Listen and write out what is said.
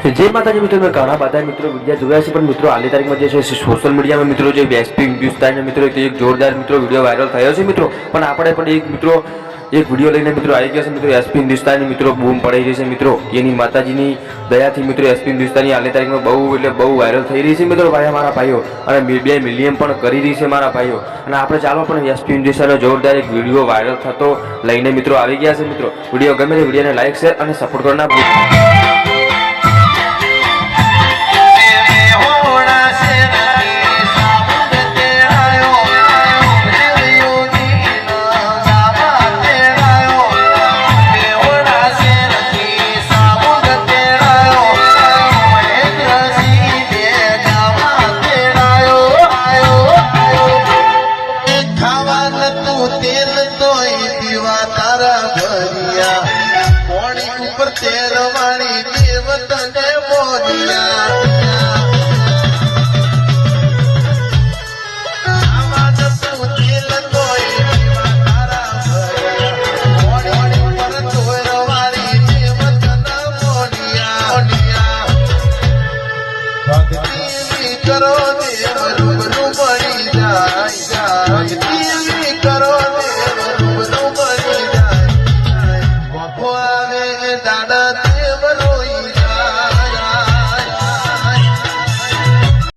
जय माताजी मित्रों में घना બધા મિત્રો વિડિયો જોયા છે પણ મિત્રો હાલની તારીખમાં જે છે સોશિયલ મીડિયામાં મિત્રો જે એસપી હિન્દુસ્તાનના મિત્રો એક જોરદાર મિત્રો વિડિયો વાયરલ થયો છે મિત્રો પણ આપણે પણ એક મિત્રો એક વિડિયો લઈને મિત્રો આવી ગયા છે મિત્રો એસપી હિન્દુસ્તાનની મિત્રો બૂમ પડાઈ રહી છે મિત્રો એની માતાજીની દયાથી મિત્રો એસપી હિન્દુસ્તાનની હાલની તારીખમાં બહુ એટલે બહુ વાયરલ થઈ રહી છે મિત્રો ભાઈ મારા ભાઈઓ અને 2 મિલિયન પણ કરી રહી છે મારા ભાઈઓ અને આપણે ચાલો પણ એસપી હિન્દુસ્તાનનો જોરદાર એક વિડિયો વાયરલ થતો લઈને મિત્રો આવી ગયા છે મિત્રો વિડિયો ગમે તો વિડિયોને લાઈક શેર અને સપોર્ટ કરना तेल तो दिवा तारा भरी